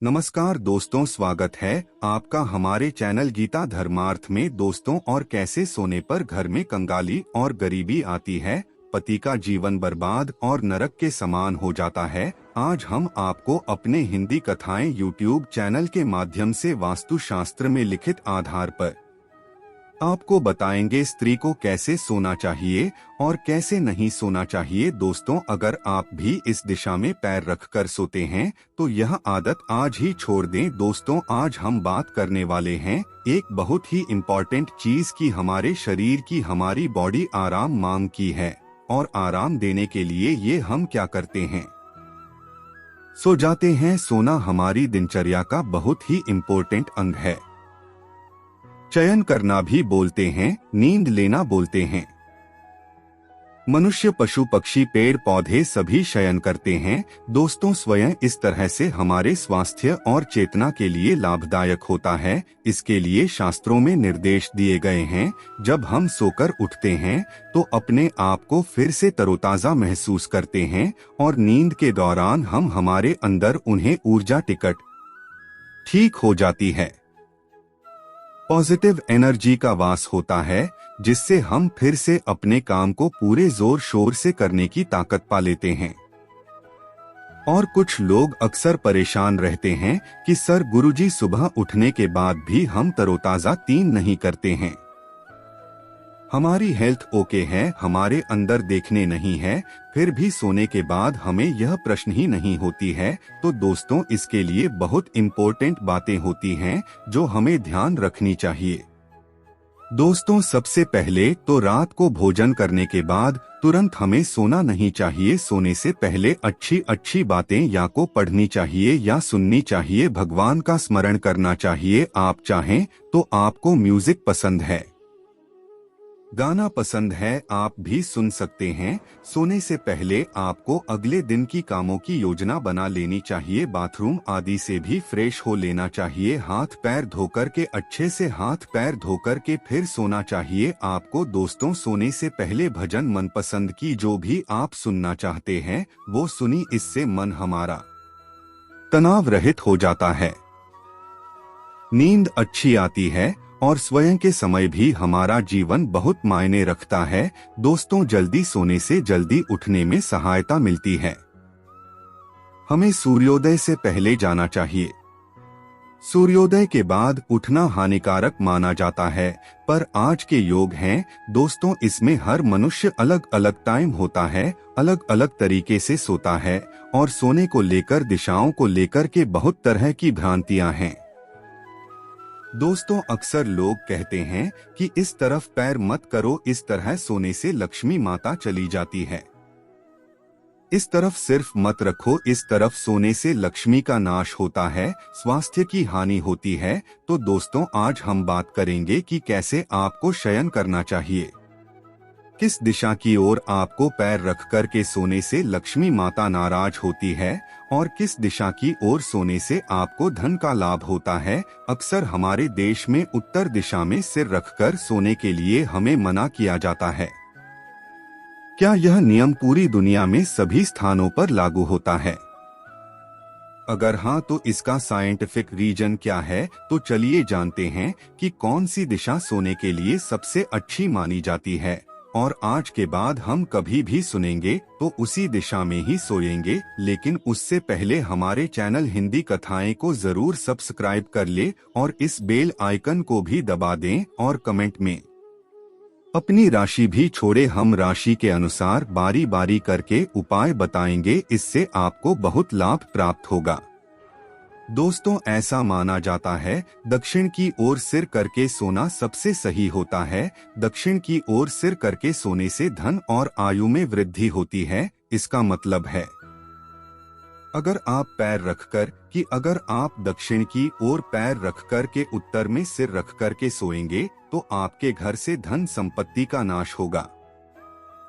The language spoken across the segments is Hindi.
नमस्कार दोस्तों, स्वागत है आपका हमारे चैनल गीता धर्मार्थ में। दोस्तों, और कैसे सोने पर घर में कंगाली और गरीबी आती है, पति का जीवन बर्बाद और नरक के समान हो जाता है। आज हम आपको अपने हिंदी कथाएं यूट्यूब चैनल के माध्यम से वास्तु शास्त्र में लिखित आधार पर आपको बताएंगे स्त्री को कैसे सोना चाहिए और कैसे नहीं सोना चाहिए। दोस्तों, अगर आप भी इस दिशा में पैर रखकर सोते हैं तो यह आदत आज ही छोड़ दें। दोस्तों, आज हम बात करने वाले हैं एक बहुत ही इम्पोर्टेंट चीज की। हमारे शरीर की, हमारी बॉडी आराम मांगती है और आराम देने के लिए ये हम क्या करते हैं, सो जाते हैं। सोना हमारी दिनचर्या का बहुत ही इम्पोर्टेंट अंग है। शयन करना भी बोलते हैं, नींद लेना बोलते हैं। मनुष्य, पशु, पक्षी, पेड़ पौधे सभी शयन करते हैं। दोस्तों, स्वयं इस तरह से हमारे स्वास्थ्य और चेतना के लिए लाभदायक होता है। इसके लिए शास्त्रों में निर्देश दिए गए हैं। जब हम सोकर उठते हैं तो अपने आप को फिर से तरोताजा महसूस करते हैं और नींद के दौरान हम हमारे अंदर उन्हें ऊर्जा टिकट ठीक हो जाती है। पॉजिटिव एनर्जी का वास होता है, जिससे हम फिर से अपने काम को पूरे जोर शोर से करने की ताकत पा लेते हैं। और कुछ लोग अक्सर परेशान रहते हैं कि सर, गुरुजी, सुबह उठने के बाद भी हम तरोताजा नहीं करते हैं। हमारी हेल्थ ओके है, हमारे अंदर देखने नहीं है, फिर भी सोने के बाद हमें यह प्रश्न ही नहीं होती है। तो दोस्तों, इसके लिए बहुत इम्पोर्टेंट बातें होती हैं जो हमें ध्यान रखनी चाहिए। दोस्तों, सबसे पहले तो रात को भोजन करने के बाद तुरंत हमें सोना नहीं चाहिए। सोने से पहले अच्छी अच्छी बातें या को पढ़नी चाहिए या सुननी चाहिए। भगवान का स्मरण करना चाहिए। आप चाहें तो आपको म्यूजिक पसंद है, गाना पसंद है, आप भी सुन सकते हैं। सोने से पहले आपको अगले दिन की कामों की योजना बना लेनी चाहिए। बाथरूम आदि से भी फ्रेश हो लेना चाहिए। हाथ पैर धोकर के, अच्छे से हाथ पैर धोकर के फिर सोना चाहिए आपको। दोस्तों, सोने से पहले भजन मनपसंद की जो भी आप सुनना चाहते हैं वो सुनी। इससे मन हमारा तनाव रहित हो जाता है, नींद अच्छी आती है और स्वयं के समय भी हमारा जीवन बहुत मायने रखता है। दोस्तों, जल्दी सोने से जल्दी उठने में सहायता मिलती है। हमें सूर्योदय से पहले जाना चाहिए। सूर्योदय के बाद उठना हानिकारक माना जाता है, पर आज के योग हैं दोस्तों, इसमें हर मनुष्य अलग अलग टाइम होता है, अलग अलग तरीके से सोता है और सोने को लेकर, दिशाओं को लेकर के बहुत तरह की भ्रांतियां हैं। दोस्तों, अक्सर लोग कहते हैं कि इस तरफ पैर मत करो, इस तरह सोने से लक्ष्मी माता चली जाती है। इस तरफ सिर्फ मत रखो, इस तरफ सोने से लक्ष्मी का नाश होता है, स्वास्थ्य की हानि होती है। तो दोस्तों, आज हम बात करेंगे कि कैसे आपको शयन करना चाहिए, किस दिशा की ओर आपको पैर रख कर के सोने से लक्ष्मी माता नाराज होती है और किस दिशा की ओर सोने से आपको धन का लाभ होता है। अक्सर हमारे देश में उत्तर दिशा में सिर रखकर सोने के लिए हमें मना किया जाता है। क्या यह नियम पूरी दुनिया में सभी स्थानों पर लागू होता है? अगर हाँ, तो इसका साइंटिफिक रीजन क्या है? तो चलिए जानते हैं कि कौन सी दिशा सोने के लिए सबसे अच्छी मानी जाती है। और आज के बाद हम कभी भी सुनेंगे तो उसी दिशा में ही सोएंगे। लेकिन उससे पहले हमारे चैनल हिंदी कथाएं को जरूर सब्सक्राइब कर ले और इस बेल आइकन को भी दबा दें और कमेंट में अपनी राशि भी छोड़े। हम राशि के अनुसार बारी बारी करके उपाय बताएंगे, इससे आपको बहुत लाभ प्राप्त होगा। दोस्तों, ऐसा माना जाता है दक्षिण की ओर सिर करके सोना सबसे सही होता है। दक्षिण की ओर सिर करके सोने से धन और आयु में वृद्धि होती है। इसका मतलब है अगर आप दक्षिण की ओर पैर रखकर के उत्तर में सिर रखकर के सोएंगे तो आपके घर से धन संपत्ति का नाश होगा।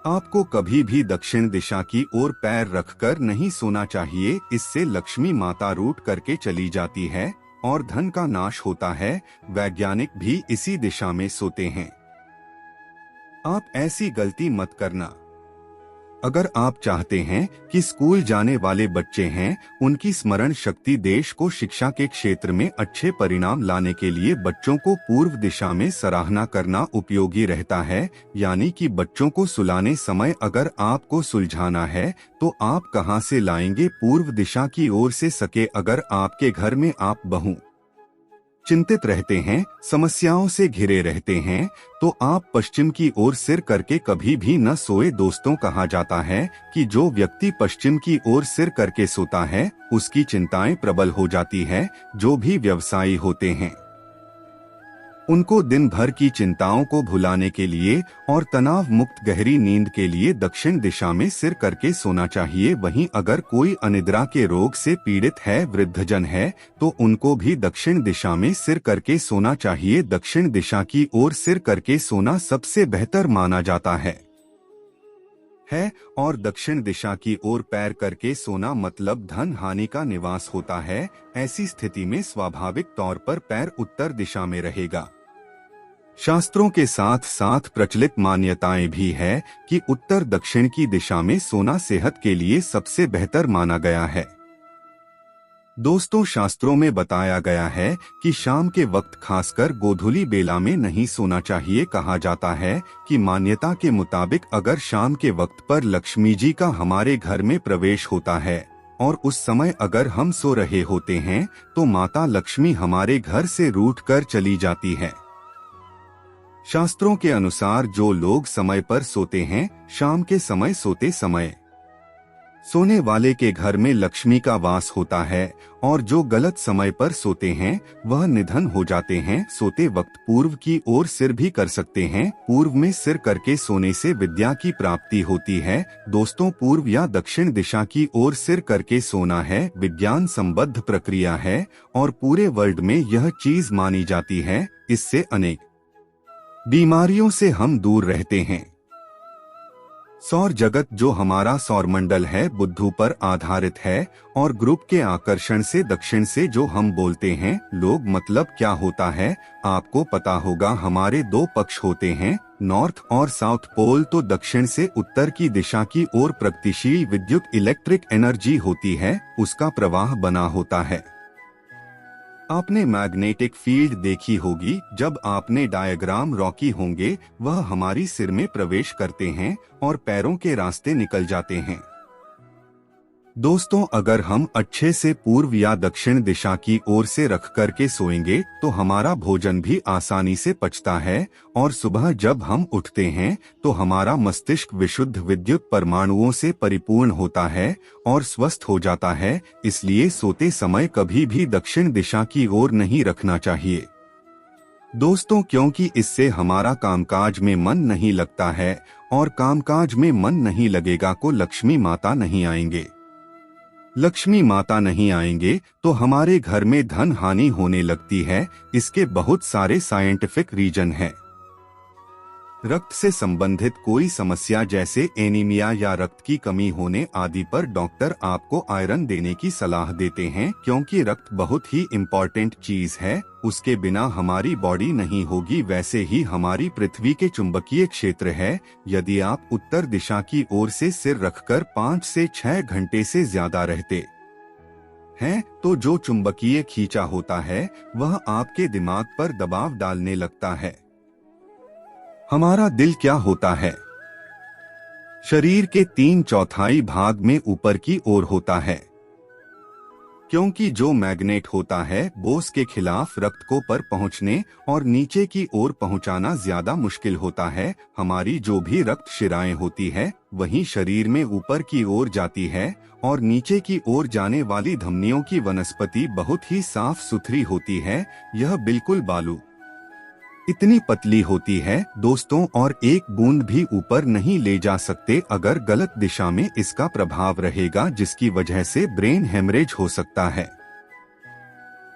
आपको कभी भी दक्षिण दिशा की ओर पैर रखकर नहीं सोना चाहिए, इससे लक्ष्मी माता रूठ करके चली जाती है और धन का नाश होता है। वैज्ञानिक भी इसी दिशा में सोते हैं। आप ऐसी गलती मत करना। अगर आप चाहते हैं कि स्कूल जाने वाले बच्चे हैं, उनकी स्मरण शक्ति देश को शिक्षा के क्षेत्र में अच्छे परिणाम लाने के लिए बच्चों को पूर्व दिशा में सराहना करना उपयोगी रहता है। यानी कि बच्चों को सुलाने समय अगर आपको सुलझाना है तो आप कहां से लाएंगे पूर्व दिशा की ओर से सके। अगर आपके घर में आप बहु चिंतित रहते हैं, समस्याओं से घिरे रहते हैं, तो आप पश्चिम की ओर सिर करके कभी भी न सोए। दोस्तों, कहा जाता है कि जो व्यक्ति पश्चिम की ओर सिर करके सोता है उसकी चिंताएं प्रबल हो जाती है। जो भी व्यवसायी होते हैं उनको दिन भर की चिंताओं को भुलाने के लिए और तनाव मुक्त गहरी नींद के लिए दक्षिण दिशा में सिर करके सोना चाहिए। वहीं अगर कोई अनिद्रा के रोग से पीड़ित है, वृद्धजन है, तो उनको भी दक्षिण दिशा में सिर करके सोना चाहिए। दक्षिण दिशा की ओर सिर करके सोना सबसे बेहतर माना जाता है और दक्षिण दिशा की ओर पैर करके सोना मतलब धन हानि का निवास होता है। ऐसी स्थिति में स्वाभाविक तौर पर पैर उत्तर दिशा में रहेगा। शास्त्रों के साथ साथ प्रचलित मान्यताएं भी है कि उत्तर दक्षिण की दिशा में सोना सेहत के लिए सबसे बेहतर माना गया है। दोस्तों, शास्त्रों में बताया गया है कि शाम के वक्त खासकर गोधूली बेला में नहीं सोना चाहिए। कहा जाता है कि मान्यता के मुताबिक अगर शाम के वक्त पर लक्ष्मी जी का हमारे घर में प्रवेश होता है और उस समय अगर हम सो रहे होते हैं तो माता लक्ष्मी हमारे घर से रूठ कर चली जाती है। शास्त्रों के अनुसार जो लोग समय पर सोते हैं, शाम के समय सोने वाले के घर में लक्ष्मी का वास होता है और जो गलत समय पर सोते हैं वह निधन हो जाते हैं। सोते वक्त पूर्व की ओर सिर भी कर सकते हैं। पूर्व में सिर करके सोने से विद्या की प्राप्ति होती है। दोस्तों, पूर्व या दक्षिण दिशा की ओर सिर करके सोना है विज्ञान संबद्ध प्रक्रिया है और पूरे वर्ल्ड में यह चीज मानी जाती है। इससे अनेक बीमारियों से हम दूर रहते हैं। सौर जगत जो हमारा सौरमंडल है बुद्धू पर आधारित है और ग्रुप के आकर्षण से दक्षिण से जो हम बोलते हैं लोग मतलब क्या होता है आपको पता होगा। हमारे दो पक्ष होते हैं, नॉर्थ और साउथ पोल। तो दक्षिण से उत्तर की दिशा की ओर प्रगतिशील विद्युत इलेक्ट्रिक एनर्जी होती है, उसका प्रवाह बना होता है। आपने मैग्नेटिक फील्ड देखी होगी। जब आपने डायग्राम रॉकी होंगे, वह हमारी सिर में प्रवेश करते हैं और पैरों के रास्ते निकल जाते हैं। दोस्तों, अगर हम अच्छे से पूर्व या दक्षिण दिशा की ओर से रख करके सोएंगे तो हमारा भोजन भी आसानी से पचता है और सुबह जब हम उठते हैं तो हमारा मस्तिष्क विशुद्ध विद्युत परमाणुओं से परिपूर्ण होता है और स्वस्थ हो जाता है। इसलिए सोते समय कभी भी दक्षिण दिशा की ओर नहीं रखना चाहिए दोस्तों, क्योंकि इससे हमारा कामकाज में मन नहीं लगता है और कामकाज में मन नहीं लगेगा को लक्ष्मी माता नहीं आएंगे। लक्ष्मी माता नहीं आएंगे तो हमारे घर में धन हानि होने लगती है। इसके बहुत सारे साइंटिफिक रीजन हैं। रक्त से संबंधित कोई समस्या जैसे एनीमिया या रक्त की कमी होने आदि पर डॉक्टर आपको आयरन देने की सलाह देते हैं, क्योंकि रक्त बहुत ही इम्पोर्टेंट चीज है। उसके बिना हमारी बॉडी नहीं होगी। वैसे ही हमारी पृथ्वी के चुंबकीय क्षेत्र है। यदि आप उत्तर दिशा की ओर से सिर रखकर 5 से 6 घंटे से ज्यादा रहते हैं तो जो चुंबकीय खींचा होता है वह आपके दिमाग पर दबाव डालने लगता है। हमारा दिल क्या होता है? शरीर के 3/4 भाग में ऊपर की ओर होता है, क्योंकि जो मैग्नेट होता है बोस के खिलाफ रक्त को पर पहुंचने और नीचे की ओर पहुंचाना ज्यादा मुश्किल होता है। हमारी जो भी रक्त शिराएं होती है वही शरीर में ऊपर की ओर जाती है और नीचे की ओर जाने वाली धमनियों की वनस्पति बहुत ही साफ सुथरी होती है। यह बिल्कुल बालू इतनी पतली होती है दोस्तों, और एक बूंद भी ऊपर नहीं ले जा सकते। अगर गलत दिशा में इसका प्रभाव रहेगा जिसकी वजह से ब्रेन हेमरेज हो सकता है।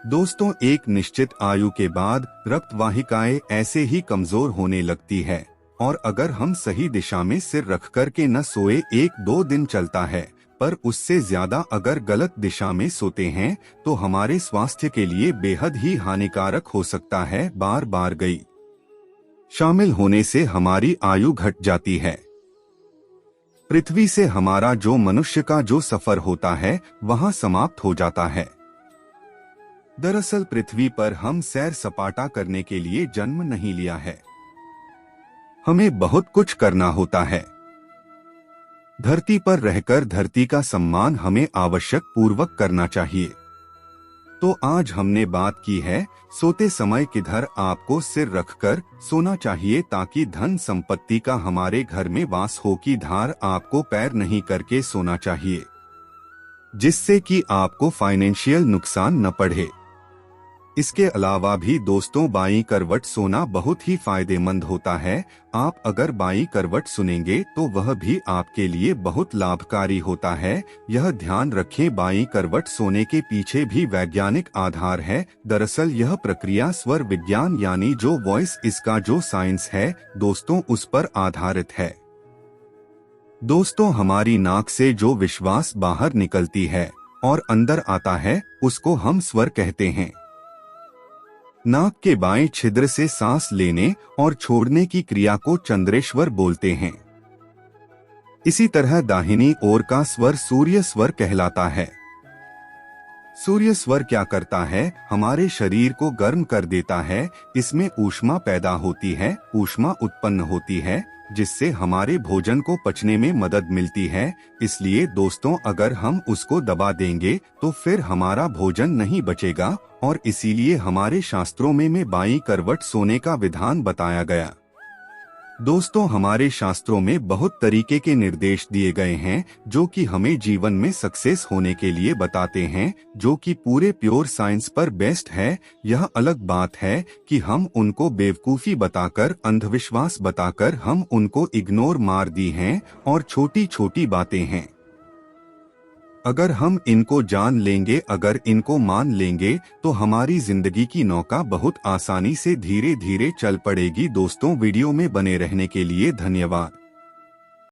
दोस्तों, एक निश्चित आयु के बाद रक्त वाहिकाएं ऐसे ही कमजोर होने लगती है और अगर हम सही दिशा में सिर रख कर के न सोए 1-2 दिन चलता है, पर उससे ज्यादा अगर गलत दिशा में सोते हैं तो हमारे स्वास्थ्य के लिए बेहद ही हानिकारक हो सकता है। बार बार गई शामिल होने से हमारी आयु घट जाती है। पृथ्वी से हमारा जो मनुष्य का जो सफर होता है वहां समाप्त हो जाता है। दरअसल पृथ्वी पर हम सैर सपाटा करने के लिए जन्म नहीं लिया है, हमें बहुत कुछ करना होता है। धरती पर रहकर धरती का सम्मान हमें आवश्यक पूर्वक करना चाहिए। तो आज हमने बात की है सोते समय किधर आपको सिर रखकर सोना चाहिए, ताकि धन संपत्ति का हमारे घर में वास हो की धार आपको पैर नहीं करके सोना चाहिए, जिससे कि आपको फाइनेंशियल नुकसान न पड़े। इसके अलावा भी दोस्तों बाईं करवट सोना बहुत ही फायदेमंद होता है। आप अगर बाईं करवट सुनेंगे तो वह भी आपके लिए बहुत लाभकारी होता है। यह ध्यान रखें, बाईं करवट सोने के पीछे भी वैज्ञानिक आधार है। दरअसल यह प्रक्रिया स्वर विज्ञान यानी जो वॉइस, इसका जो साइंस है दोस्तों, उस पर आधारित है। दोस्तों हमारी नाक से जो विश्वास बाहर निकलती है और अंदर आता है उसको हम स्वर कहते हैं। नाक के बाएं छिद्र से सांस लेने और छोड़ने की क्रिया को चंद्रेश्वर बोलते हैं। इसी तरह दाहिनी ओर का स्वर सूर्य स्वर कहलाता है। सूर्य स्वर क्या करता है, हमारे शरीर को गर्म कर देता है। इसमें ऊष्मा पैदा होती है, ऊष्मा उत्पन्न होती है, जिससे हमारे भोजन को पचने में मदद मिलती है। इसलिए दोस्तों अगर हम उसको दबा देंगे तो फिर हमारा भोजन नहीं बचेगा, और इसीलिए हमारे शास्त्रों में बाईं करवट सोने का विधान बताया गया। दोस्तों हमारे शास्त्रों में बहुत तरीके के निर्देश दिए गए हैं जो कि हमें जीवन में सक्सेस होने के लिए बताते हैं, जो कि पूरे प्योर साइंस पर बेस्ड है। यह अलग बात है कि हम उनको बेवकूफ़ी बताकर, अंधविश्वास बताकर हम उनको इग्नोर मार दी हैं, और छोटी छोटी बातें हैं। अगर हम इनको जान लेंगे, अगर इनको मान लेंगे तो हमारी जिंदगी की नौका बहुत आसानी से धीरे धीरे चल पड़ेगी। दोस्तों वीडियो में बने रहने के लिए धन्यवाद।